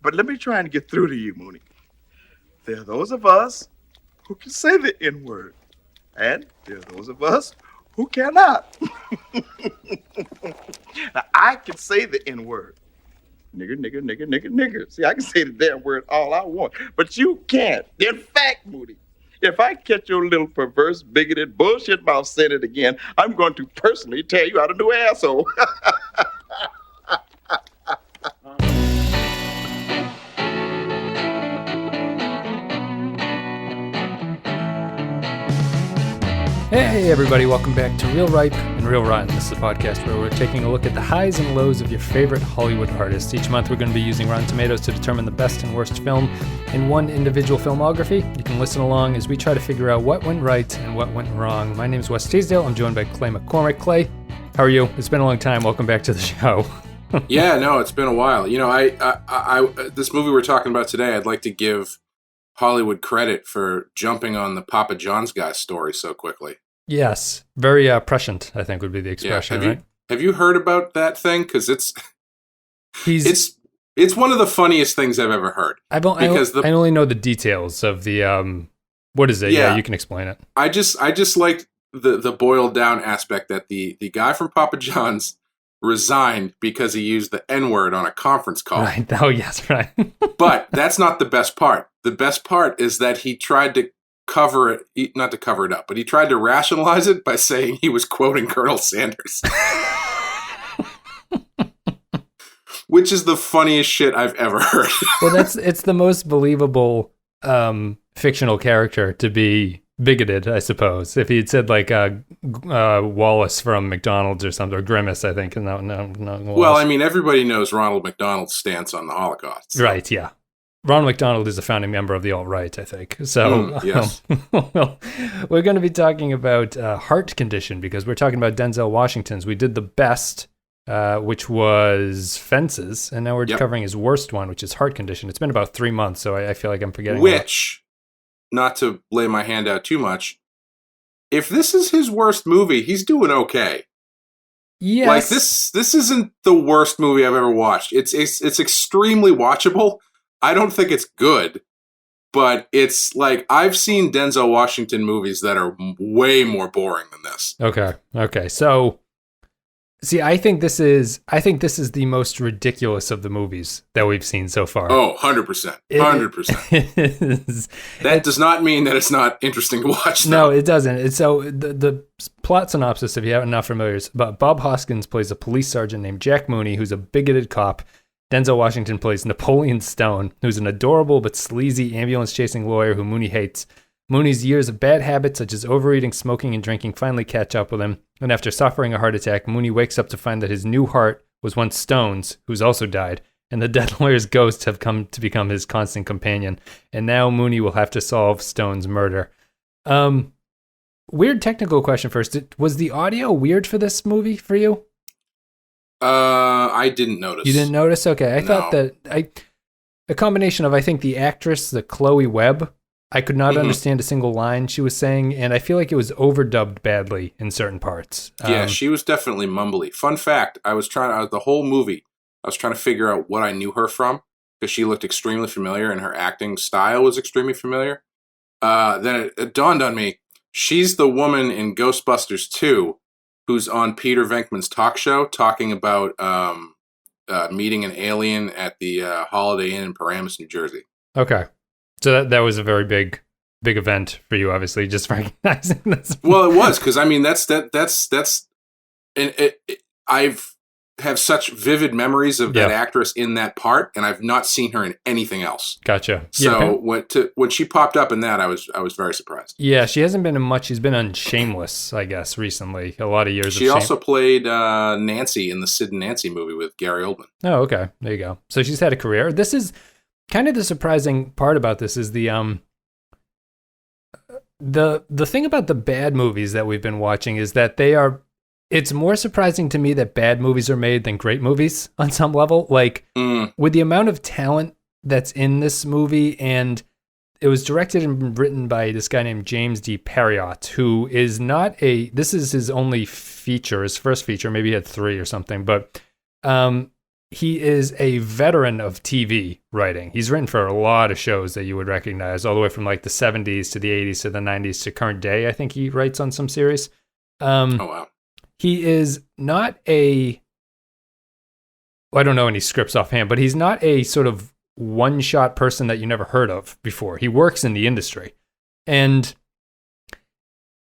But let me try and get through to you, Mooney. There are those of us who can say the N-word, and there are those of us who cannot. Now, I can say the N-word. Nigger, nigger, nigger, nigger, nigger. See, I can say the damn word all I want, but you can't. In fact, Moody, if I catch your little perverse, bigoted, bullshit mouth saying it again, I'm going to personally tear you out a new asshole. Hey everybody, welcome back to Real Ripe and Real Rotten. This is a podcast where we're taking a look at the highs and lows of your favorite Hollywood artists. Each month we're going to be using Rotten Tomatoes to determine the best and worst film in one individual filmography. You can listen along as we try to figure out what went right and what went wrong. My name is Wes Teasdale. I'm joined by Clay McCormick. Clay, how are you? It's been a long time. Welcome back to the show. Yeah, no, it's been a while. You know, I this movie we're talking about today, I'd like to give Hollywood credit for jumping on the Papa John's guy story so quickly. Yes, very prescient, I think would be the expression, right? Have you heard about that thing? Because it's one of the funniest things I've ever heard. I only know the details of the what is it? Yeah, you can explain it. I just like the boiled down aspect that the guy from Papa John's resigned because he used the N-word on a conference call. Right. Oh, yes, right. But that's not the best part. The best part is that he tried to not to cover it up, but he tried to rationalize it by saying he was quoting Colonel Sanders. Which is the funniest shit I've ever heard. Well, it's the most believable fictional character to be bigoted, I suppose. If he had said like Wallace from McDonald's or something, or Grimace, I think. No, Wallace. Well, I mean, everybody knows Ronald McDonald's stance on the Holocaust. So. Right, yeah. Ronald McDonald is a founding member of the alt-right, I think. So yes. Well, we're going to be talking about Heart Condition because we're talking about Denzel Washington's. We did the best, which was Fences, and now we're covering his worst one, which is Heart Condition. It's been about 3 months, so I feel like I'm forgetting. Which, not to lay my hand out too much, if this is his worst movie, he's doing okay. Yes. Like this isn't the worst movie I've ever watched. It's extremely watchable. I don't think it's good, but it's like I've seen Denzel Washington movies that are way more boring than this. Okay. So, see, I think this is the most ridiculous of the movies that we've seen so far. Oh, 100%. 100%. That does not mean that it's not interesting to watch, though. No, it doesn't. So the plot synopsis, if you haven't not familiar, is about Bob Hoskins plays a police sergeant named Jack Mooney, who's a bigoted cop. Denzel Washington plays Napoleon Stone, who's an adorable but sleazy ambulance-chasing lawyer who Mooney hates. Mooney's years of bad habits, such as overeating, smoking, and drinking, finally catch up with him. And after suffering a heart attack, Mooney wakes up to find that his new heart was once Stone's, who's also died. And the dead lawyer's ghosts have come to become his constant companion. And now Mooney will have to solve Stone's murder. Weird technical question first. Was the audio weird for this movie for you? I didn't notice. You didn't notice? Okay. I thought that a combination of, I think, the actress, the Chloe Webb, I could not understand a single line she was saying, and I feel like it was overdubbed badly in certain parts. Yeah, she was definitely mumbly. Fun fact, the whole movie, I was trying to figure out what I knew her from, because she looked extremely familiar, and her acting style was extremely familiar. Then it dawned on me, she's the woman in Ghostbusters 2, who's on Peter Venkman's talk show talking about meeting an alien at the Holiday Inn in Paramus, New Jersey. Okay. So that was a very big event for you, obviously, just recognizing this. Well, it was, because, I mean, I've have such vivid memories of that actress in that part, and I've not seen her in anything else. Gotcha. So when she popped up in that, I was very surprised. Yeah, she hasn't been in much. She's been on Shameless, I guess, recently. A lot of years. She also played Nancy in the Sid and Nancy movie with Gary Oldman. Oh, okay. There you go. So she's had a career. This is kind of the surprising part about this is the thing about the bad movies that we've been watching is that it's more surprising to me that bad movies are made than great movies on some level. Like, with the amount of talent that's in this movie, and it was directed and written by this guy named James D. Perriott, who is this is his only feature, his first feature, maybe he had 3 or something, but he is a veteran of TV writing. He's written for a lot of shows that you would recognize, all the way from like the 70s to the 80s to the 90s to current day. I think he writes on some series. Oh, wow. He is not a, well, I don't know any scripts offhand, but he's not a sort of one-shot person that you never heard of before. He works in the industry. And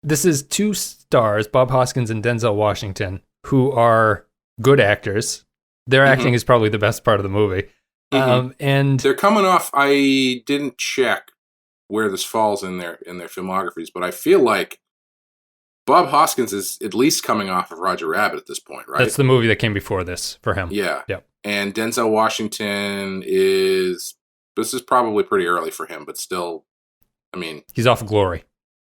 this is two stars, Bob Hoskins and Denzel Washington, who are good actors. Their acting is probably the best part of the movie. And they're coming off, I didn't check where this falls in their filmographies, but I feel like Bob Hoskins is at least coming off of Roger Rabbit at this point, right? That's the movie that came before this for him. Yeah. Yep. And Denzel Washington this is probably pretty early for him, but still, I mean. He's off of Glory.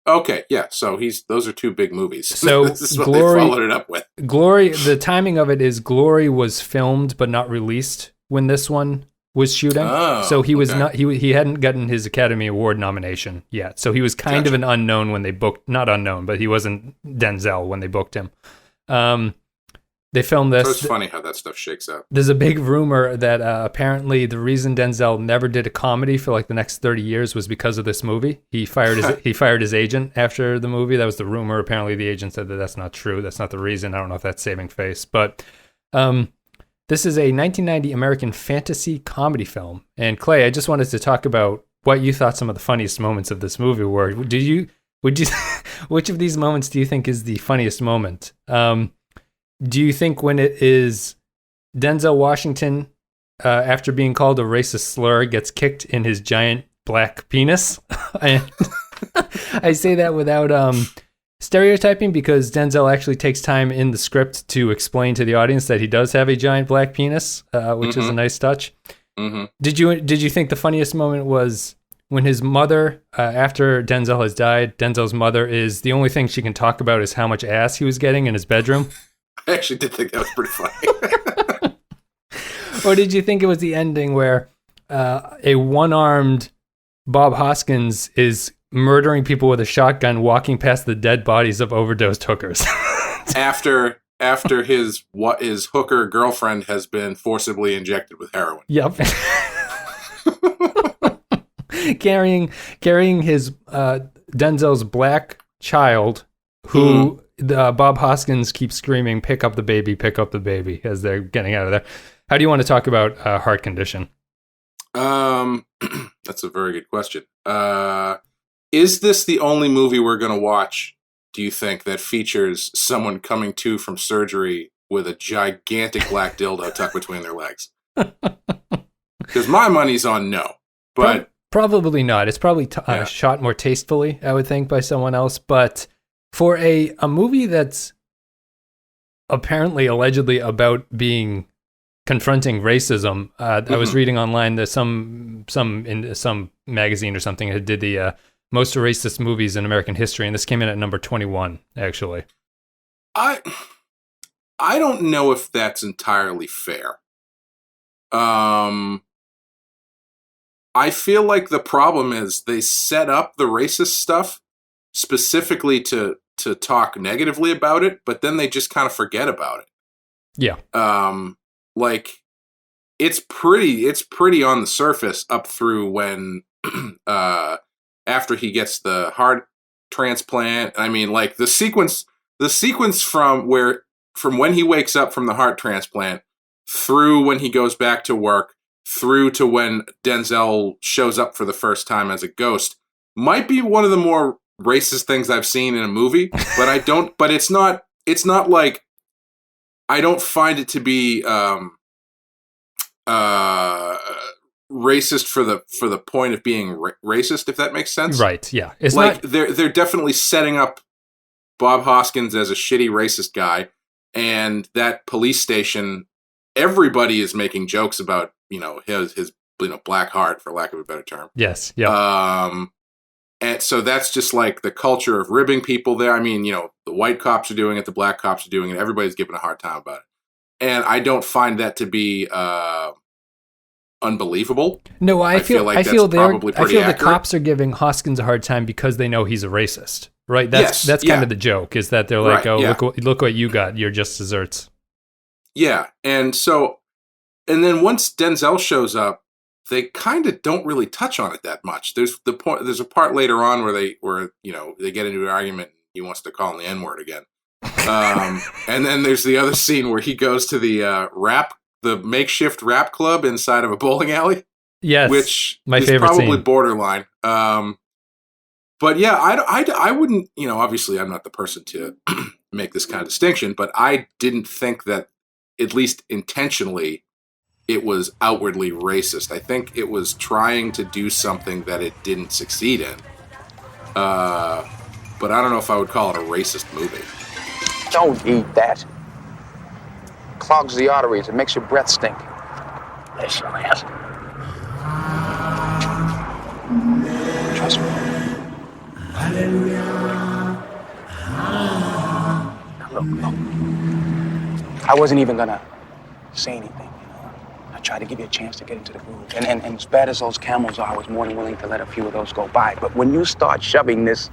Okay, yeah. So those are two big movies. So this is what Glory, they followed it up with. Glory, the timing of it is Glory was filmed but not released when this one was shooting. Oh, so he was not he hadn't gotten his Academy Award nomination yet. So he was kind of an unknown when they booked, not unknown, but he wasn't Denzel when they booked him. They filmed this. So it's funny how that stuff shakes out. There's a big rumor that apparently the reason Denzel never did a comedy for like the next 30 years was because of this movie. He fired his agent after the movie. That was the rumor. Apparently the agent said that that's not true. That's not the reason. I don't know if that's saving face. But this is a 1990 American fantasy comedy film. And Clay, I just wanted to talk about what you thought some of the funniest moments of this movie were. Which of these moments do you think is the funniest moment? Do you think when it is Denzel Washington, after being called a racist slur, gets kicked in his giant black penis? And I say that without stereotyping, because Denzel actually takes time in the script to explain to the audience that he does have a giant black penis, which is a nice touch. Did you think the funniest moment was when his mother, after Denzel has died, Denzel's mother is the only thing she can talk about is how much ass he was getting in his bedroom? I actually did think that was pretty funny. Or did you think it was the ending where a one-armed Bob Hoskins is murdering people with a shotgun, walking past the dead bodies of overdosed hookers? after his hooker girlfriend has been forcibly injected with heroin. Yep. carrying his Denzel's black child, who Bob Hoskins keeps screaming, pick up the baby," as they're getting out of there. How do you want to talk about heart condition? That's a very good question. Is this the only movie we're going to watch, do you think, that features someone coming to from surgery with a gigantic black dildo tucked between their legs? Because my money's on no. But probably not. It's probably shot more tastefully, I would think, by someone else. But for a movie that's apparently, allegedly about confronting racism, I was reading online that some magazine or something had did the most racist movies in American history, and this came in at number 21, actually. I don't know if that's entirely fair. I feel like the problem is they set up the racist stuff specifically to talk negatively about it, but then they just kind of forget about it. Yeah. Like it's pretty on the surface up through when after he gets the heart transplant. I mean, like the sequence from when he wakes up from the heart transplant through when he goes back to work through to when Denzel shows up for the first time as a ghost might be one of the more racist things I've seen in a movie, but it's not like, I don't find it to be racist for the point of being racist, if that makes sense. Right. Yeah. It's like they're definitely setting up Bob Hoskins as a shitty racist guy, and that police station, everybody is making jokes about, his black heart, for lack of a better term. Yes. Yeah. And so that's just like the culture of ribbing people there. I mean, the white cops are doing it, the black cops are doing it, everybody's giving a hard time about it. And I don't find that to be unbelievable. No, I feel the cops are giving Hoskins a hard time because they know he's a racist, right? That's kind of the joke, is that they're like, look what you got, you're just desserts. Yeah, and so and then once Denzel shows up, they kind of don't really touch on it that much. There's a part later on where they get into an argument. He wants to call him the N-word again. And then there's the other scene where he goes to the makeshift rap club inside of a bowling alley. Yes, which my is favorite probably scene. Borderline. But yeah, I wouldn't, obviously I'm not the person to make this kind of distinction, but I didn't think that, at least intentionally, it was outwardly racist. I think it was trying to do something that it didn't succeed in. But I don't know if I would call it a racist movie. Don't eat that. Clogs the arteries. It makes your breath stink. Yes, your ass. Trust me. Now look. I wasn't even gonna say anything. I tried to give you a chance to get into the groove. And as bad as those camels are, I was more than willing to let a few of those go by. But when you start shoving this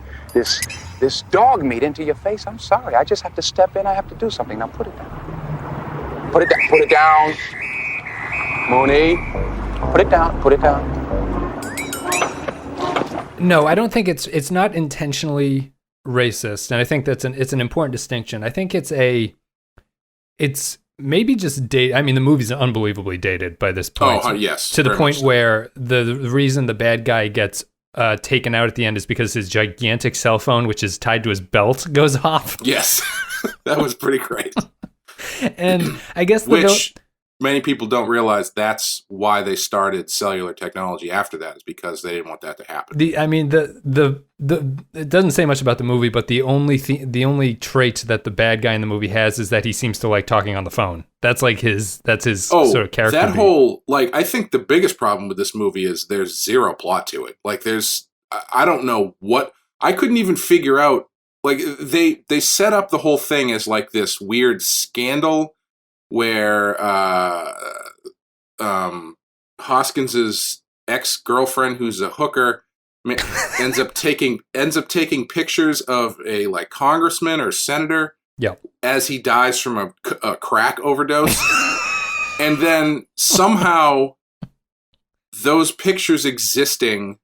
dog meat into your face, I'm sorry. I just have to step in. I have to do something. Now put it down. Put it down. Put it down. Mooney. Put it down. Put it down. No, I don't think it's not intentionally racist, and I think it's an important distinction. I think it's maybe just date. I mean, the movie's unbelievably dated by this point. Oh, yes. To the point where the reason the bad guy gets taken out at the end is because his gigantic cell phone, which is tied to his belt, goes off. Yes, that was pretty great. And I guess many people don't realize that's why they started cellular technology after that, is because they didn't want that to happen. It doesn't say much about the movie, but the only trait that the bad guy in the movie has is that he seems to like talking on the phone. That's like his sort of character. That whole, I think the biggest problem with this movie is there's zero plot to it. I don't know what, I couldn't even figure out, they set up the whole thing as this weird scandal where Hoskins's ex-girlfriend, who's a hooker, ends up taking pictures of a congressman or senator as he dies from a crack overdose. And then somehow those pictures existing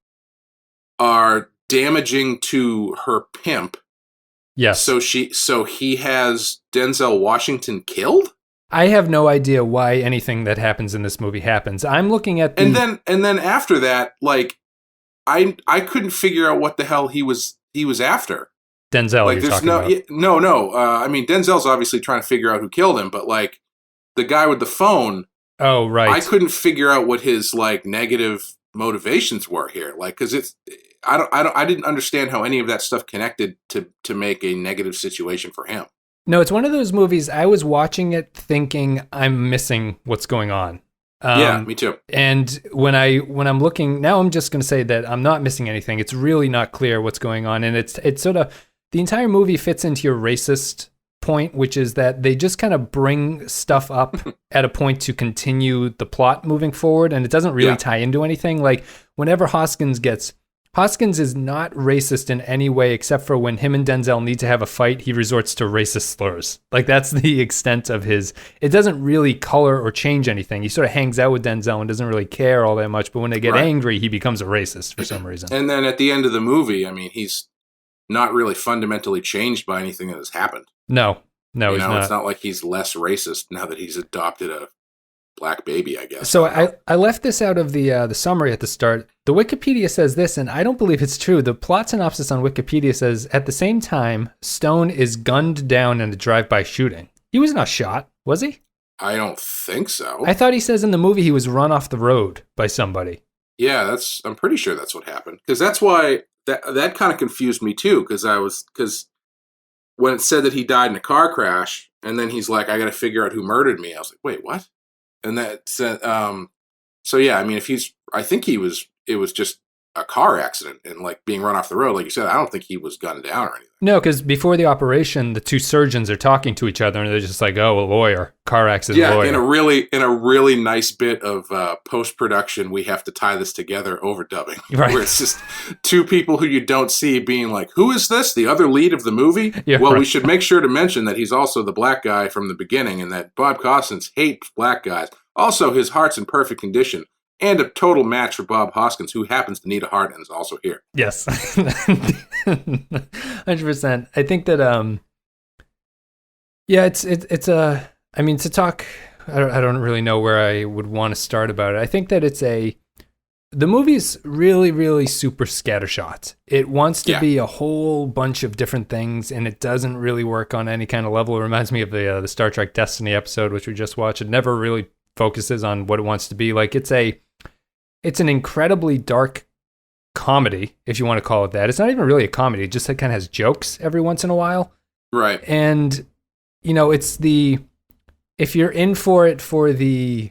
are damaging to her pimp. Yes. So he has Denzel Washington killed? I have no idea why anything that happens in this movie happens. I'm looking at and then after that, I couldn't figure out what the hell he was after. Denzel, you're talking about. No. I mean, Denzel's obviously trying to figure out who killed him, but the guy with the phone. Oh, right. I couldn't figure out what his negative motivations were here. Because I didn't understand how any of that stuff connected to make a negative situation for him. No, it's one of those movies, I was watching it thinking I'm missing what's going on. Yeah, me too. And when I'm looking, now I'm just going to say that I'm not missing anything. It's really not clear what's going on. And it's sort of, the entire movie fits into your racist point, which is that they just kind of bring stuff up at a point to continue the plot moving forward. And it doesn't really tie into anything. Whenever Hoskins is not racist in any way except for when him and Denzel need to have a fight, he resorts to racist slurs. That's the extent of his... It doesn't really color or change anything. He sort of hangs out with Denzel and doesn't really care all that much, but when they get angry, he becomes a racist for some reason. And then at the end of the movie, I mean, he's not really fundamentally changed by anything that has happened. No, he's not. It's not like he's less racist now that he's adopted a black baby, I guess. So I left this out of the summary at the start. The Wikipedia says this, and I don't believe it's true. The plot synopsis on Wikipedia says, at the same time, Stone is gunned down in a drive-by shooting. He was not shot, was he? I don't think so. I thought he says in the movie he was run off the road by somebody. Yeah, I'm pretty sure that's what happened. Because that's why that kind of confused me too. Because when it said that he died in a car crash, and then he's like, I got to figure out who murdered me. I was like, wait, what? And that said, so yeah, I mean, it was just a car accident and like being run off the road. Like you said, I don't think he was gunned down or anything. No, because before the operation, the two surgeons are talking to each other, and they're just like, "Oh, a lawyer, car accident lawyer." In a really nice bit of post production, we have to tie this together overdubbing, right? Where it's just two people who you don't see being like, "Who is this? The other lead of the movie?" Yeah, well, right. we should make sure to mention that he's also the black guy from the beginning, and that Bob Hoskins hates black guys. Also, his heart's in perfect condition. And a total match for Bob Hoskins, who happens to need a heart and is also here. Yes, 100%. I think that it's a. I mean, to talk, I don't really know where I would want to start about it. I think that the movie's really super scattershot. It wants to be a whole bunch of different things, and it doesn't really work on any kind of level. It reminds me of the Star Trek Destiny episode, which we just watched. It never really focuses on what it wants to be. Like it's an incredibly dark comedy, if you want to call it that. It's not even really a comedy. It just kind of has jokes every once in a while. Right. And, it's if you're in for it for the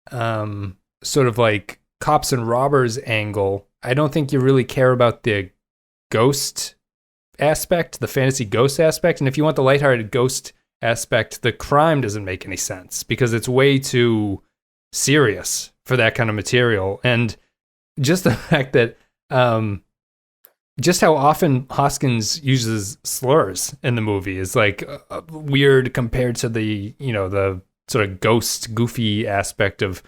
sort of like cops and robbers angle, I don't think you really care about the ghost aspect, the fantasy ghost aspect. And if you want the lighthearted ghost aspect, the crime doesn't make any sense because it's way too serious for that kind of material. And just the fact that just how often Hoskins uses slurs in the movie is like weird compared to the the sort of ghost goofy aspect of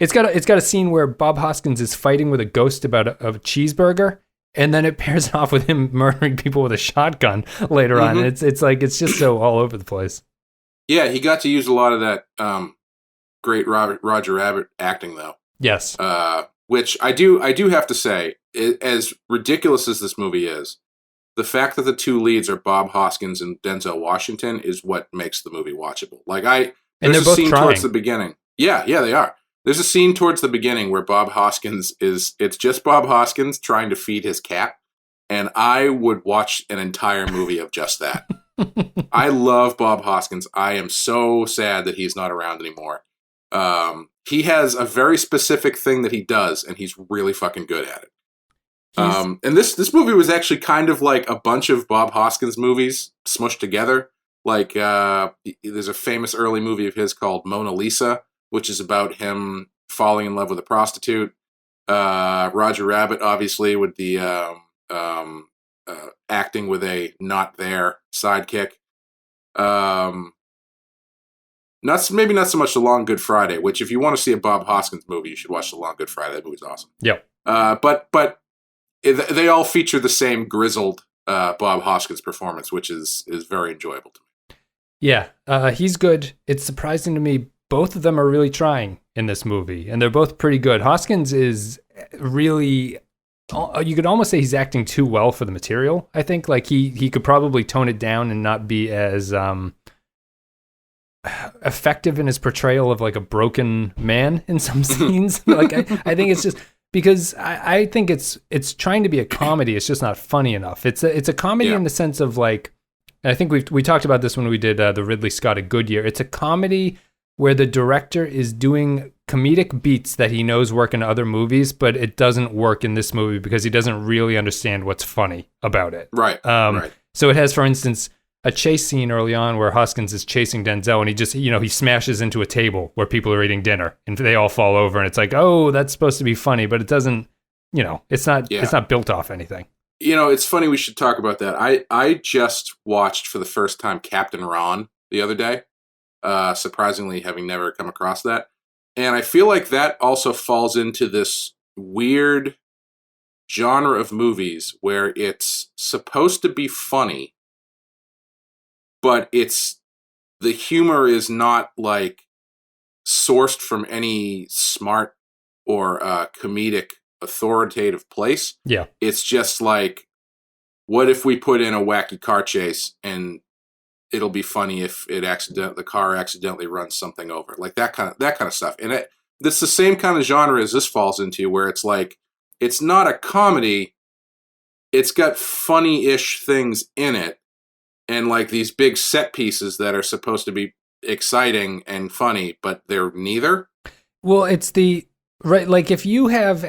it's got a scene where Bob Hoskins is fighting with a ghost about a cheeseburger, and then it pairs off with him murdering people with a shotgun later on. It's just so all over the place. Yeah, he got to use a lot of that great Roger Rabbit acting, though. Yes. Which I do have to say, as ridiculous as this movie is, the fact that the two leads are Bob Hoskins and Denzel Washington is what makes the movie watchable. There's a scene towards the beginning. Yeah, they are. There's a scene towards the beginning where Bob Hoskins it's just Bob Hoskins trying to feed his cat, and I would watch an entire movie of just that. I love Bob Hoskins. I am so sad that he's not around anymore. He has a very specific thing that he does, and he's really fucking good at it. And this movie was actually kind of like a bunch of Bob Hoskins movies smushed together. Like, there's a famous early movie of his called Mona Lisa, which is about him falling in love with a prostitute. Roger Rabbit, obviously, with the acting with a not there sidekick. Maybe not so much The Long Good Friday, which if you want to see a Bob Hoskins movie, you should watch The Long Good Friday. That movie's awesome. Yep. But they all feature the same grizzled Bob Hoskins performance, which is very enjoyable to me. Yeah, he's good. It's surprising to me. Both of them are really trying in this movie, and they're both pretty good. Hoskins is really, you could almost say he's acting too well for the material. I think like he could probably tone it down and not be as effective in his portrayal of like a broken man in some scenes. I think it's just because I think it's trying to be a comedy. It's just not funny enough. It's a comedy in the sense of like, and I think we talked about this when we did the Ridley Scott of Goodyear. It's a comedy where the director is doing comedic beats that he knows work in other movies, but it doesn't work in this movie because he doesn't really understand what's funny about it. Right. Right. So it has, for instance, a chase scene early on where Hoskins is chasing Denzel, and he just, he smashes into a table where people are eating dinner, and they all fall over, and it's like, oh, that's supposed to be funny, but it doesn't, it's not built off anything. It's funny we should talk about that. I just watched for the first time Captain Ron the other day, surprisingly having never come across that. And I feel like that also falls into this weird genre of movies where it's supposed to be funny, but the humor is not like sourced from any smart or comedic authoritative place. Yeah. It's just like, what if we put in a wacky car chase and it'll be funny if the car accidentally runs something over, like that kind of stuff. And it's the same kind of genre as this falls into, where it's like, it's not a comedy. It's got funny-ish things in it, and like these big set pieces that are supposed to be exciting and funny, but they're neither. Well, it's right. Like if you have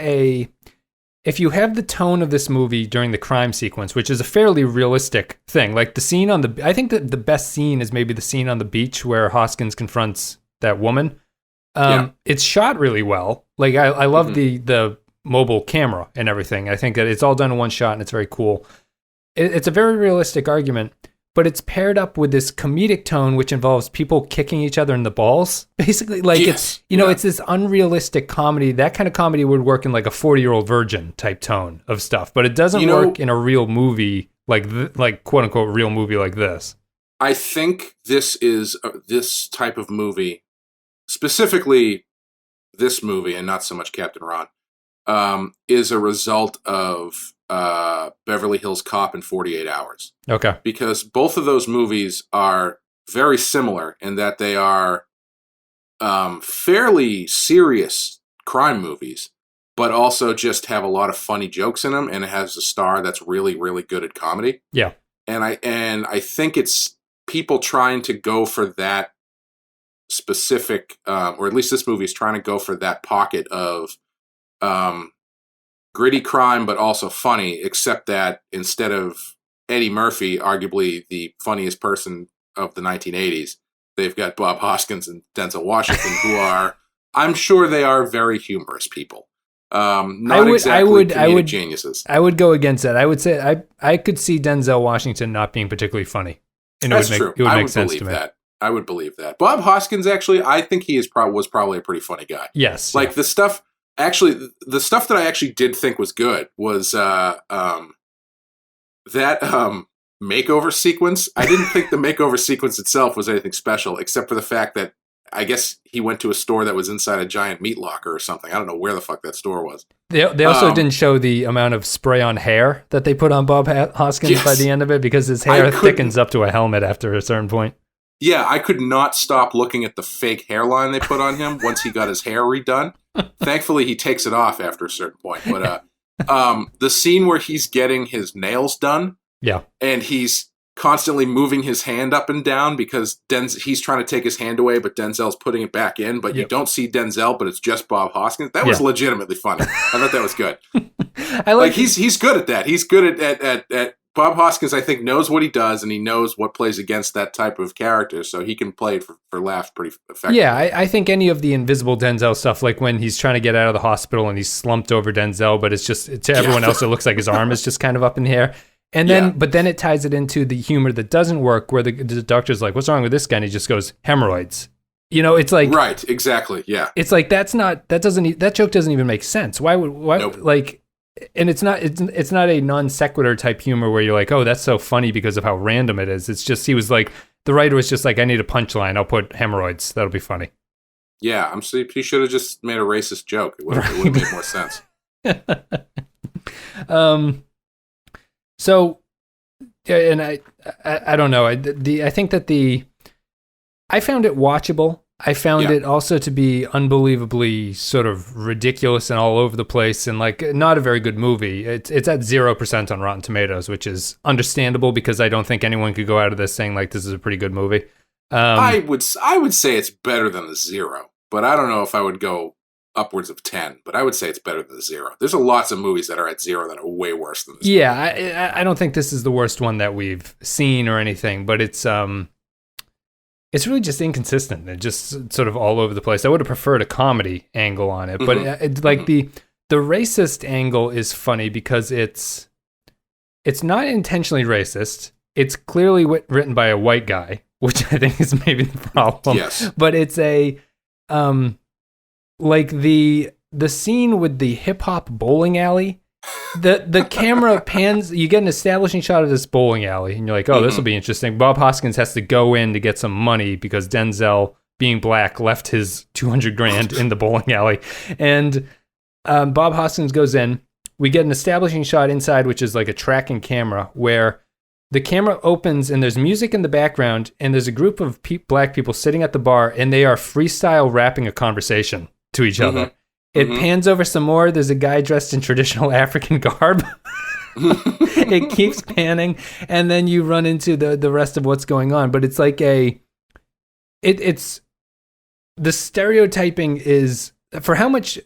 if you have the tone of this movie during the crime sequence, which is a fairly realistic thing, like the scene on I think that the best scene is maybe the scene on the beach where Hoskins confronts that woman. It's shot really well. Like I love the mobile camera and everything. I think that it's all done in one shot and it's very cool. It's a very realistic argument, but it's paired up with this comedic tone, which involves people kicking each other in the balls. Basically, like it's this unrealistic comedy. That kind of comedy would work in like a 40-Year-Old Virgin type tone of stuff, but it doesn't work in a real movie like quote unquote real movie like this. I think this is this type of movie, specifically this movie, and not so much Captain Ron, is a result of Beverly Hills Cop in 48 Hours. Okay. Because both of those movies are very similar in that they are fairly serious crime movies, but also just have a lot of funny jokes in them, and it has a star that's really, really good at comedy. Yeah. And I think it's people trying to go for that specific, or at least this movie is trying to go for that pocket of gritty crime, but also funny, except that instead of Eddie Murphy, arguably the funniest person of the 1980s, they've got Bob Hoskins and Denzel Washington, who are, I'm sure they are very humorous people. Not exactly comedic geniuses. I would go against that. I would say I could see Denzel Washington not being particularly funny. And That's true. It would make sense to me. I would believe that. Bob Hoskins, actually, I think he was probably a pretty funny guy. Yes. Like the stuff that I actually did think was good was that makeover sequence. I didn't think the makeover sequence itself was anything special, except for the fact that I guess he went to a store that was inside a giant meat locker or something. I don't know where the fuck that store was. They also didn't show the amount of spray on hair that they put on Bob Hoskins by the end of it, because his hair thickens up to a helmet after a certain point. Yeah, I could not stop looking at the fake hairline they put on him once he got his hair redone. Thankfully, he takes it off after a certain point. But the scene where he's getting his nails done, and he's constantly moving his hand up and down because he's trying to take his hand away, but Denzel's putting it back in. But you don't see Denzel, but it's just Bob Hoskins. That was legitimately funny. I thought that was good. He's good at that. He's good at Bob Hoskins, I think, knows what he does, and he knows what plays against that type of character, so he can play it for laughs pretty effectively. Yeah, I think any of the invisible Denzel stuff, like when he's trying to get out of the hospital and he's slumped over Denzel, but it's just, to everyone else, it looks like his arm is just kind of up in the air. And then, but then it ties it into the humor that doesn't work, where the doctor's like, what's wrong with this guy? And he just goes, hemorrhoids. You know, it's like... Right, exactly, yeah. It's like, that joke doesn't even make sense. Why, nope. Like... And it's not a non sequitur type humor where you're like, oh, that's so funny because of how random it is. It's just, he was like, the writer was just like, I need a punchline. I'll put hemorrhoids. That'll be funny. Yeah, he should have just made a racist joke. It would have made more sense. So, and I don't know. I think that I found it watchable. I found it also to be unbelievably sort of ridiculous and all over the place, and like not a very good movie. It's at 0% on Rotten Tomatoes, which is understandable because I don't think anyone could go out of this saying like this is a pretty good movie. I would say it's better than the 0, but I don't know if I would go upwards of 10. But I would say it's better than the 0. There's lots of movies that are at 0 that are way worse than this. Yeah, I don't think this is the worst one that we've seen or anything, but it's really just inconsistent and just sort of all over the place. I would have preferred a comedy angle on it, but the racist angle is funny because it's not intentionally racist. It's clearly written by a white guy, which I think is maybe the problem. Yes. But it's a like the scene with the hip hop bowling alley. The camera pans, you get an establishing shot of this bowling alley, and you're like, oh, this will be interesting. Bob Hoskins has to go in to get some money because Denzel, being black, left his $200,000 in the bowling alley. And Bob Hoskins goes in. We get an establishing shot inside, which is like a tracking camera, where the camera opens and there's music in the background, and there's a group of black people sitting at the bar, and they are freestyle rapping a conversation to each other. It pans over some more. There's a guy dressed in traditional African garb. It keeps panning, and then you run into the rest of what's going on. But it's like it's the stereotyping is, for how much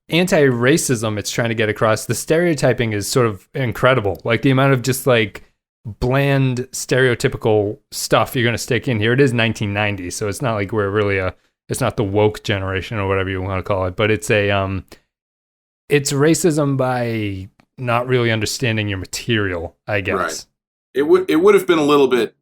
anti-racism it's trying to get across, the stereotyping is sort of incredible. Like the amount of just like bland stereotypical stuff you're going to stick in here. It is 1990, so it's not like we're really it's not the woke generation or whatever you want to call it, but it's it's racism by not really understanding your material, I guess. Right. It would have been a little bit.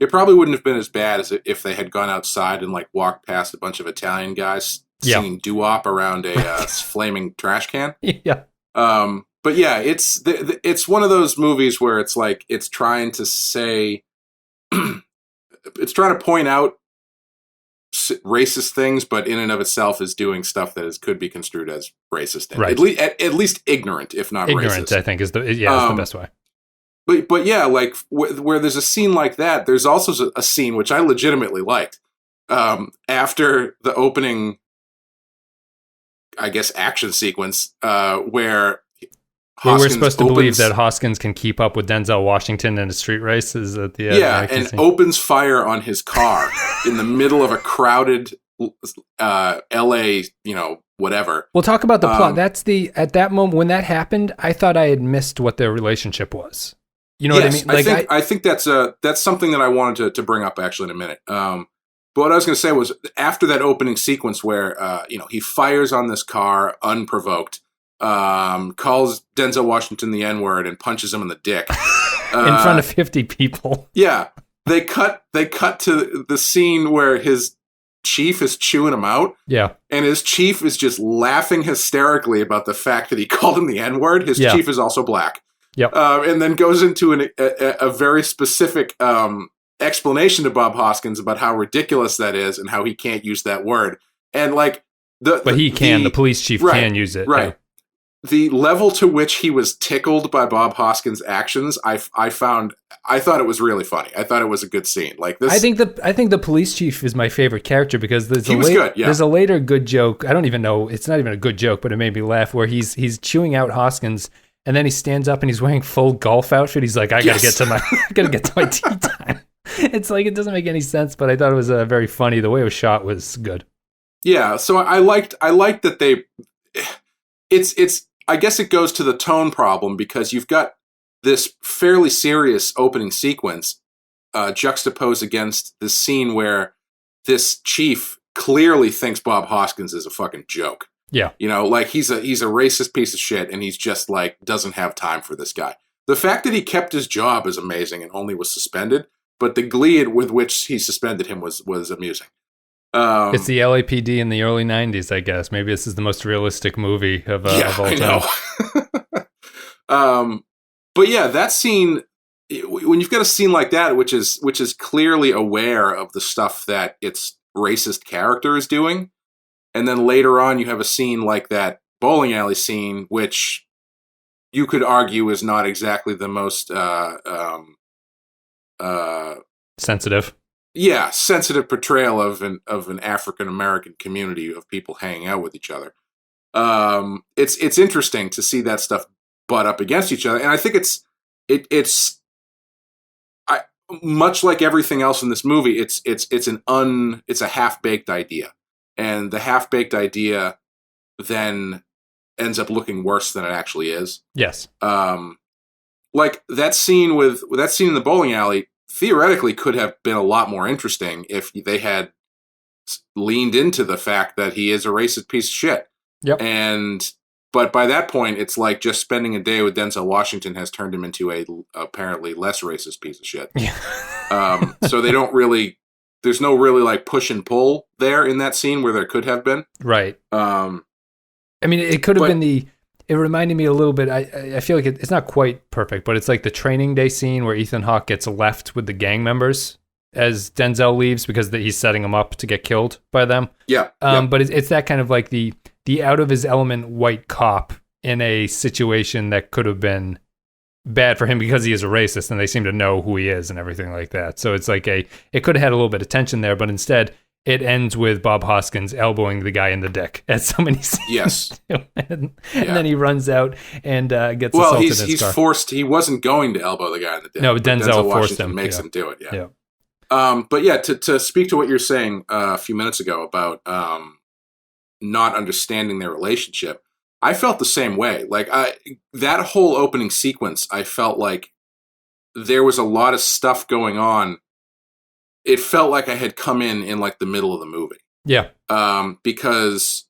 It probably wouldn't have been as bad as if they had gone outside and like walked past a bunch of Italian guys singing doo-wop around a flaming trash can. Yeah. But yeah, it's one of those movies where it's like it's trying to say, it's trying to point out racist things, but in and of itself is doing stuff that could be construed as racist. Right. At least ignorant, if not ignorant, racist. I think is the best way. But yeah, like where there's a scene like that, there's also a scene which I legitimately liked. After the opening, I guess, action sequence, where Hoskins we're supposed to believe that Hoskins can keep up with Denzel Washington in a street race is at the and scene. Opens fire on his car in the middle of a crowded L.A. Whatever. We'll talk about the plot. That's at that moment when that happened, I thought I had missed what their relationship was. You know what I mean? Like, I think that's something that I wanted to bring up actually in a minute. But what I was going to say was after that opening sequence where he fires on this car unprovoked, calls Denzel Washington the N-word and punches him in the dick in front of 50 people. Yeah, they cut to the scene where his chief is chewing him out. Yeah, and his chief is just laughing hysterically about the fact that he called him the N-word. His chief is also black. Yep. And then goes into a very specific explanation to Bob Hoskins about how ridiculous that is and how he can't use that word. And like but he can. The police chief can use it. Right. Yeah. The level to which he was tickled by Bob Hoskins' actions, I thought it was really funny. I thought it was a good scene. Like this, I think the police chief is my favorite character because there's a later good joke. I don't even know. It's not even a good joke, but it made me laugh. Where he's chewing out Hoskins. And then he stands up and he's wearing full golf outfit. He's like, I gotta get to my tea time. It's like, it doesn't make any sense, but I thought it was very funny. The way it was shot was good. Yeah. So I liked that I guess it goes to the tone problem because you've got this fairly serious opening sequence juxtaposed against this scene where this chief clearly thinks Bob Hoskins is a fucking joke. Yeah. Like he's a racist piece of shit and he's just like doesn't have time for this guy. The fact that he kept his job is amazing and only was suspended, but the glee with which he suspended him was amusing. It's the LAPD in the early 90s, I guess. Maybe this is the most realistic movie of all time. I know. But yeah, that scene, when you've got a scene like that, which is clearly aware of the stuff that its racist character is doing, and then later on, you have a scene like that bowling alley scene, which you could argue is not exactly the most sensitive. Yeah, sensitive portrayal of an African American community of people hanging out with each other. It's interesting to see that stuff butt up against each other, and I think it's much like everything else in this movie. It's a half-baked idea. And the half-baked idea then ends up looking worse than it actually is. Yes. Like that scene in the bowling alley theoretically could have been a lot more interesting if they had leaned into the fact that he is a racist piece of shit. Yep. But by that point, it's like just spending a day with Denzel Washington has turned him into a apparently less racist piece of shit. Yeah. So they don't really. There's no really like push and pull there in that scene where there could have been. Right. I mean, it could have been it reminded me a little bit. I feel like it's not quite perfect, but it's like the Training Day scene where Ethan Hawke gets left with the gang members as Denzel leaves because he's setting them up to get killed by them. Yeah. But it's that kind of like the out of his element white cop in a situation that could have been bad for him because he is a racist and they seem to know who he is and everything like that. So it's like it could have had a little bit of tension there, but instead it ends with Bob Hoskins elbowing the guy in the dick as so many scenes. Yes. and then he runs out and gets assaulted in his car. Forced. He wasn't going to elbow the guy in the dick. No, but Denzel forced him. Makes him do it. Yeah. But yeah, to speak to what you're saying a few minutes ago about not understanding their relationship, I felt the same way. Like that whole opening sequence, I felt like there was a lot of stuff going on. It felt like I had come in like the middle of the movie. Yeah. Because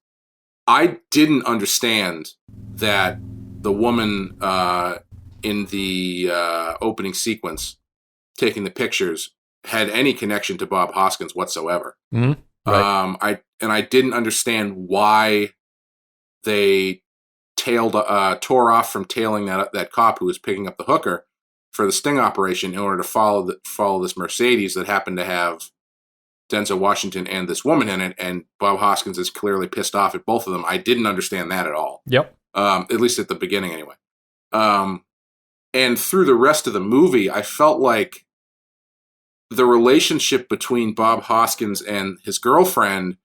I didn't understand that the woman in the opening sequence taking the pictures had any connection to Bob Hoskins whatsoever. Mm-hmm. Right. I didn't understand why they tore off from tailing that cop who was picking up the hooker for the sting operation in order to follow this Mercedes that happened to have Denzel Washington and this woman in it, and Bob Hoskins is clearly pissed off at both of them. I didn't understand that at all. Yep. At least at the beginning, anyway. And through the rest of the movie, I felt like the relationship between Bob Hoskins and his girlfriend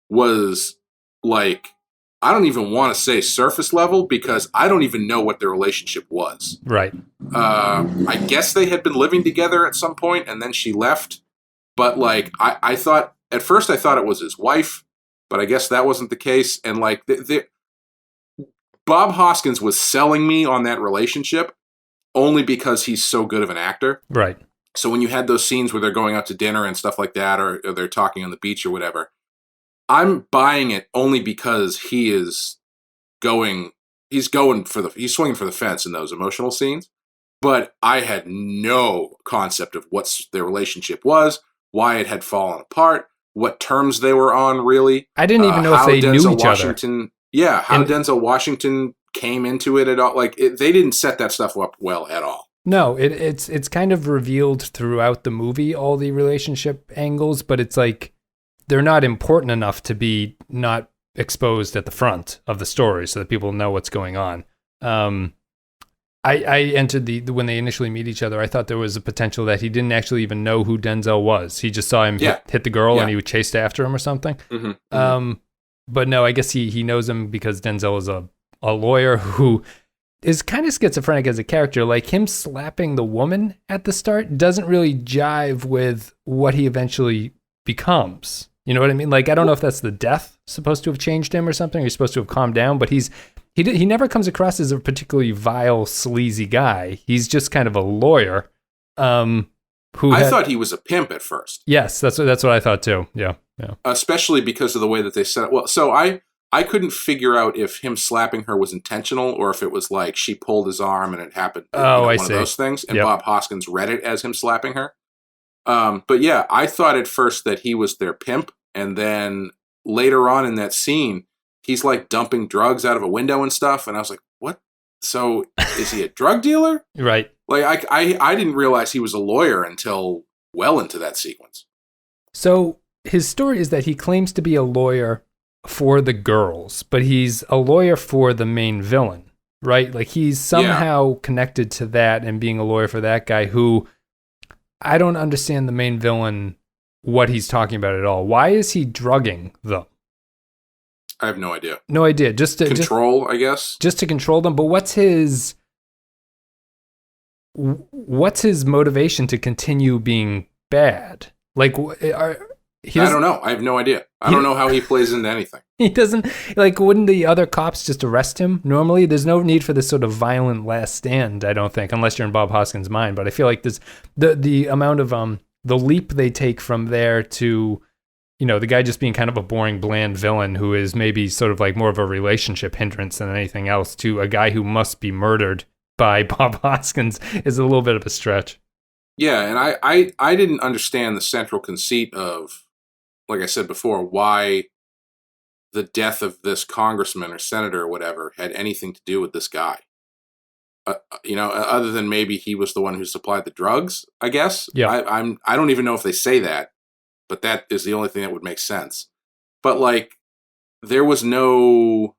was like, I don't even want to say surface level, because I don't even know what their relationship was. Right. I guess they had been living together at some point, and then she left. But like, I thought at first I thought it was his wife, but I guess that wasn't the case. And like, Bob Hoskins was selling me on that relationship only because he's so good of an actor. Right. So when you had those scenes where they're going out to dinner and stuff like that, or they're talking on the beach or whatever, I'm buying it only because he's swinging for the fence in those emotional scenes. But I had no concept of what their relationship was, why it had fallen apart, what terms they were on, really. I didn't even know if they knew each other. Yeah, how Denzel Washington came into it at all. Like, they didn't set that stuff up well at all. No, it's kind of revealed throughout the movie, all the relationship angles, but it's like they're not important enough to be not exposed at the front of the story so that people know what's going on. I entered when they initially meet each other, I thought there was a potential that he didn't actually even know who Denzel was. He just saw him hit the girl and he chased after him or something. Mm-hmm. But no, I guess he knows him because Denzel is a lawyer who is kind of schizophrenic as a character. Like, him slapping the woman at the start doesn't really jive with what he eventually becomes. You know what I mean? Like, I don't know if that's the death supposed to have changed him or something. He's supposed to have calmed down, but he never comes across as a particularly vile, sleazy guy. He's just kind of a lawyer. I thought he was a pimp at first. Yes, that's what I thought too. Yeah. Especially because of the way that they set it. Well, so I couldn't figure out if him slapping her was intentional or if it was like she pulled his arm and it happened. One of those things. And Bob Hoskins read it as him slapping her. But yeah, I thought at first that he was their pimp, and then later on in that scene, he's like dumping drugs out of a window and stuff, and I was like, what? So is he a drug dealer? Right. Like, I didn't realize he was a lawyer until well into that sequence. So his story is that he claims to be a lawyer for the girls, but he's a lawyer for the main villain, right? Like, he's somehow connected to that and being a lawyer for that guy who, I don't understand the main villain, what he's talking about at all. Why is he drugging them? I have no idea. No idea. Just to control, I guess. Just to control them. But what's his motivation to continue being bad? Like, I don't know. I have no idea. I don't know how he plays into anything. He doesn't, like, wouldn't the other cops just arrest him normally? There's no need for this sort of violent last stand, I don't think, unless you're in Bob Hoskins' mind. But I feel like there's the amount of the leap they take from there to, you know, the guy just being kind of a boring, bland villain who is maybe sort of like more of a relationship hindrance than anything else, to a guy who must be murdered by Bob Hoskins is a little bit of a stretch. Yeah, and I didn't understand the central conceit of, like I said before, why the death of this congressman or senator or whatever had anything to do with this guy. Other than maybe he was the one who supplied the drugs, I guess. Yeah. I don't even know if they say that, but that is the only thing that would make sense. But like, there was no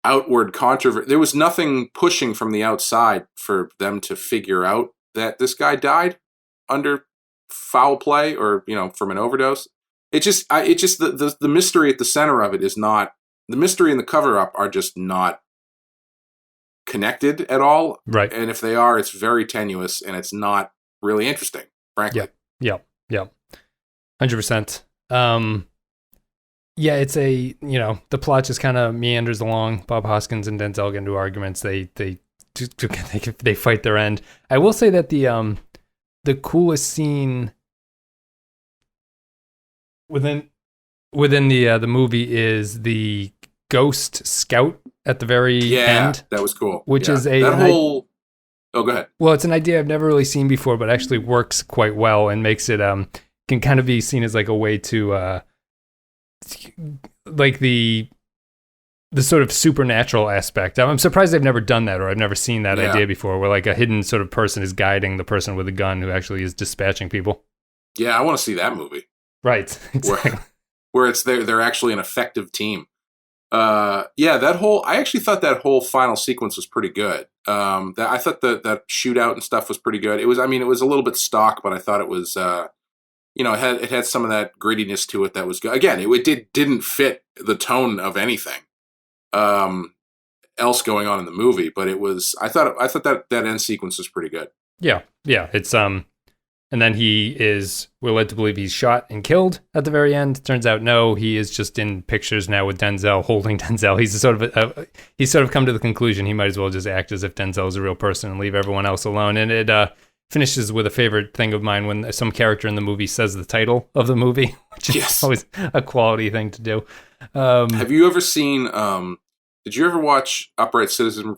outward controversy. There was nothing pushing from the outside for them to figure out that this guy died under foul play or, from an overdose. The mystery at the center of it is not, the mystery and the cover up are just not connected at all. Right. And if they are, it's very tenuous and it's not really interesting, frankly. Yeah. 100%. Yeah, it's the plot just kind of meanders along. Bob Hoskins and Denzel get into arguments. They fight their end. I will say that the coolest scene within the movie is the ghost scout at the very end. That was cool. Which is oh, go ahead. Well, it's an idea I've never really seen before, but actually works quite well and makes it can kind of be seen as like a way to like the sort of supernatural aspect. I'm surprised they've never done that, or I've never seen that idea before, where like a hidden sort of person is guiding the person with a gun who actually is dispatching people. Yeah, I want to see that movie. Right. Exactly. Where it's they're actually an effective team. I actually thought that whole final sequence was pretty good. I thought that shootout and stuff was pretty good. It was a little bit stock, but I thought it was, it had some of that grittiness to it that was good. Again, it didn't fit the tone of anything else going on in the movie, but it was. I thought that end sequence was pretty good. Yeah. It's and then we're led to believe he's shot and killed at the very end. Turns out, no, he is just in pictures now with Denzel, holding Denzel. He's he's sort of come to the conclusion he might as well just act as if Denzel is a real person and leave everyone else alone. And it finishes with a favorite thing of mine when some character in the movie says the title of the movie, which is always a quality thing to do. Have you ever seen, did you ever watch Upright Citizens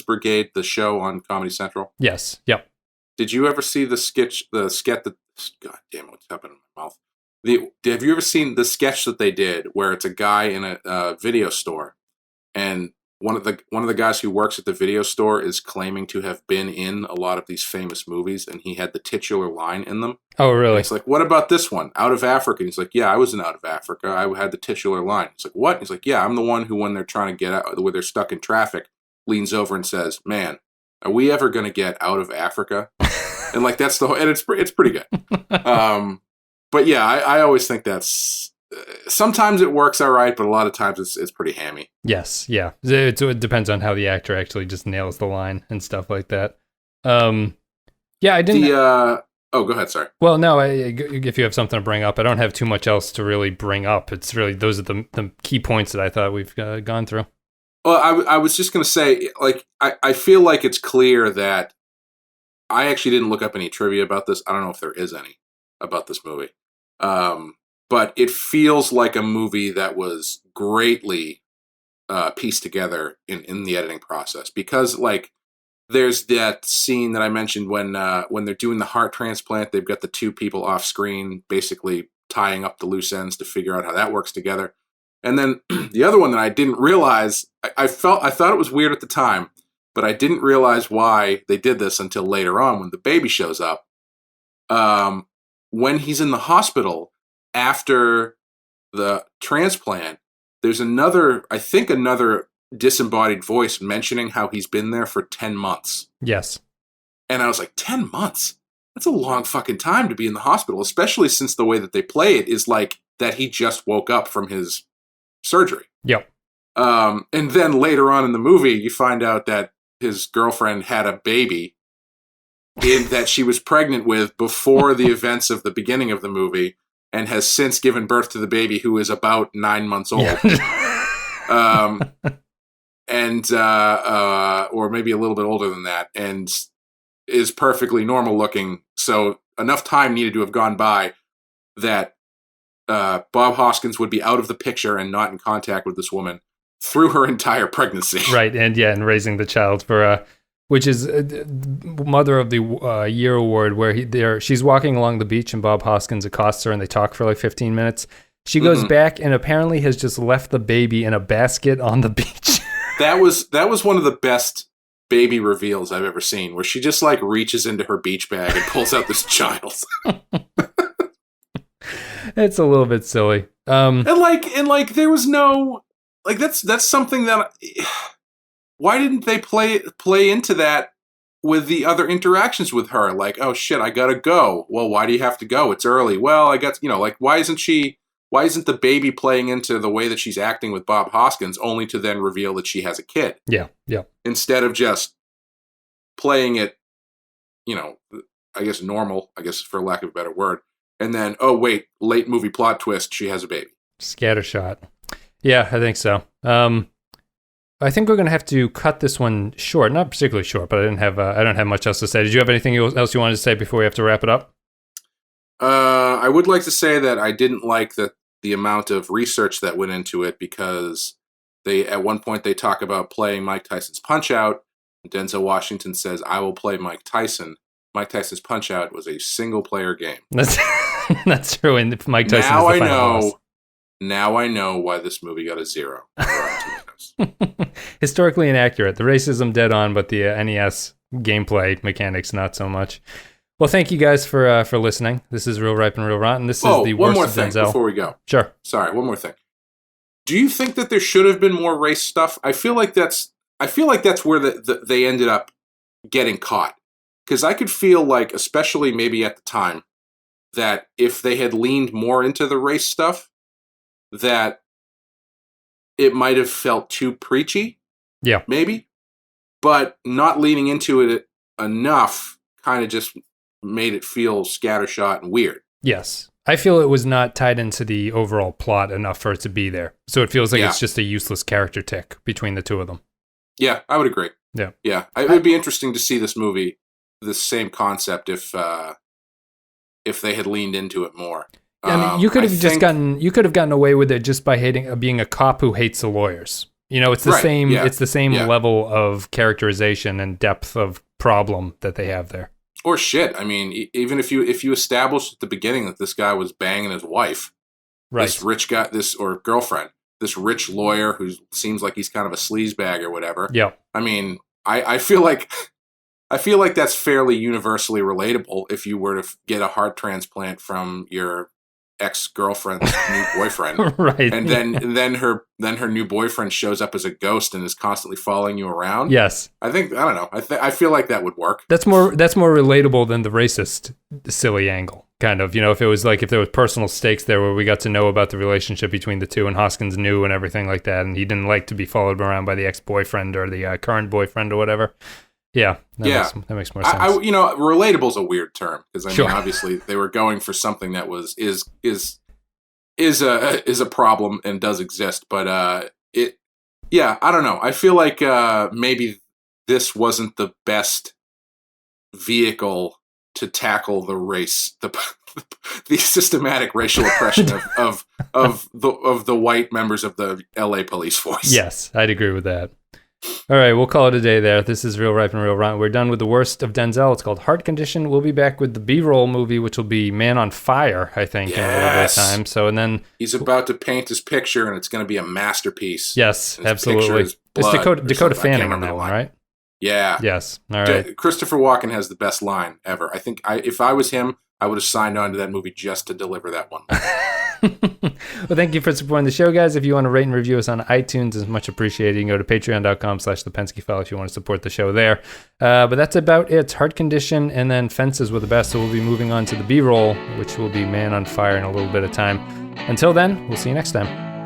Brigade, the show on Comedy Central? Yes. Yep. Did you ever see the sketch that, God damn it, what's happening in my mouth? Have you ever seen the sketch that they did where it's a guy in a video store, and one of the guys who works at the video store is claiming to have been in a lot of these famous movies, and he had the titular line in them. Oh, really? And it's like, what about this one? Out of Africa. And he's like, yeah, I was in Out of Africa. I had the titular line. It's like, what? He's like, yeah, I'm the one who, when they're trying to get out, where they're stuck in traffic, leans over and says, man, are we ever going to get out of Africa? And like, that's and it's pretty good. But yeah, I always think that's, sometimes it works all right, but a lot of times it's pretty hammy. Yes. Yeah. It depends on how the actor actually just nails the line and stuff like that. Yeah, I didn't. Oh, go ahead. Sorry. Well, no, if you have something to bring up, I don't have too much else to really bring up. It's really, those are the key points that I thought we've gone through. Well, I was just going to say, like, I feel like it's clear that I actually didn't look up any trivia about this. I don't know if there is any about this movie. But it feels like a movie that was greatly pieced together in the editing process, because, like, there's that scene that I mentioned when they're doing the heart transplant. They've got the two people off screen basically tying up the loose ends to figure out how that works together. And then the other one that I didn't realize, I thought it was weird at the time, but I didn't realize why they did this until later on when the baby shows up. When he's in the hospital after the transplant, there's another disembodied voice mentioning how he's been there for 10 months. Yes. And I was like, 10 months? That's a long fucking time to be in the hospital, especially since the way that they play it is like that he just woke up from his surgery. Yep. And then later on in the movie, you find out that his girlfriend had a baby that she was pregnant with before the events of the beginning of the movie, and has since given birth to the baby, who is about 9 months old. Yeah. Or maybe a little bit older than that, and is perfectly normal looking. So enough time needed to have gone by that Bob Hoskins would be out of the picture and not in contact with this woman through her entire pregnancy. Right, and raising the child for which is Mother of the Year award, where she's walking along the beach and Bob Hoskins accosts her and they talk for like 15 minutes. She goes back and apparently has just left the baby in a basket on the beach. That was one of the best baby reveals I've ever seen, where she just like reaches into her beach bag and pulls out this child. It's a little bit silly. And there was no, like, that's something that, why didn't they play into that with the other interactions with her? Like, oh shit, I gotta go. Well, why do you have to go? It's early. Well, I got, like, why isn't the baby playing into the way that she's acting with Bob Hoskins, only to then reveal that she has a kid? Yeah. Instead of just playing it, I guess normal, for lack of a better word, and then, oh wait, late movie plot twist, she has a baby. Scattershot. Yeah, I think so. I think we're gonna have to cut this one short. Not particularly short, but I don't have much else to say. Did you have anything else you wanted to say before we have to wrap it up? I would like to say that I didn't like the amount of research that went into it, because at one point they talk about playing Mike Tyson's Punch-Out. Denzel Washington says, "I will play Mike Tyson." Mike Tyson's Punch-Out was a single-player game. That's true. And Mike Tyson now is the final boss. Now I know why this movie got a 0. Historically inaccurate. The racism dead on, but the NES gameplay mechanics not so much. Well, thank you guys for listening. This is Real Ripe and Real Rotten. This is the one worst more of thing Denzel. before we go. Sure. Sorry, one more thing. Do you think that there should have been more race stuff? I feel like that's where they ended up getting caught. Because I could feel like, especially maybe at the time, that if they had leaned more into the race stuff, that it might have felt too preachy. Yeah. Maybe. But not leaning into it enough kind of just made it feel scattershot and weird. Yes. I feel it was not tied into the overall plot enough for it to be there. So it feels like it's just a useless character tick between the two of them. Yeah, I would agree. Yeah. Yeah. It would be interesting to see this movie, this same concept, if they had leaned into it more. I mean, you could have gotten away with it just by being a cop who hates the lawyers. You know, it's the same. Yeah. It's the same level of characterization and depth of problem that they have there. Or shit. I mean, even if you established at the beginning that this guy was banging his wife, right. This rich guy, or girlfriend, this rich lawyer who seems like he's kind of a sleazebag or whatever. Yeah. I mean, I feel like that's fairly universally relatable if you were to get a heart transplant from your ex-girlfriend's new boyfriend, right? And then her new boyfriend shows up as a ghost and is constantly following you around. Yes, I don't know. I feel like that would work. That's more relatable than the racist silly angle. Kind of, you know, if there was personal stakes there where we got to know about the relationship between the two and Hoskins knew and everything like that, and he didn't like to be followed around by the ex-boyfriend or the current boyfriend or whatever. Yeah, that makes more sense. Relatable is a weird term because Sure. mean, obviously they were going for something that is a problem and does exist, but I don't know. I feel like maybe this wasn't the best vehicle to tackle the race, the systematic racial oppression of the white members of the LA police force. Yes, I'd agree with that. All right, we'll call it a day there. This is Real Ripe and Real Rotten. We're done with the worst of Denzel. It's called Heart Condition. We'll be back with the B-roll movie, which will be Man on Fire, I think, in a little bit of time. So, and then he's about to paint his picture, and it's going to be a masterpiece. Yes, absolutely. It's Dakota Fanning on that one, right? Yeah. Yes. All right. Christopher Walken has the best line ever. I think if I was him, I would have signed on to that movie just to deliver that one. Well, thank you for supporting the show, guys. If you want to rate and review us on iTunes, it's much appreciated. You can go to patreon.com/the Pensky File if you want to support the show there. But that's about it. Heart Condition and then Fences were the best. So we'll be moving on to the B-roll, which will be Man on Fire in a little bit of time. Until then, we'll see you next time.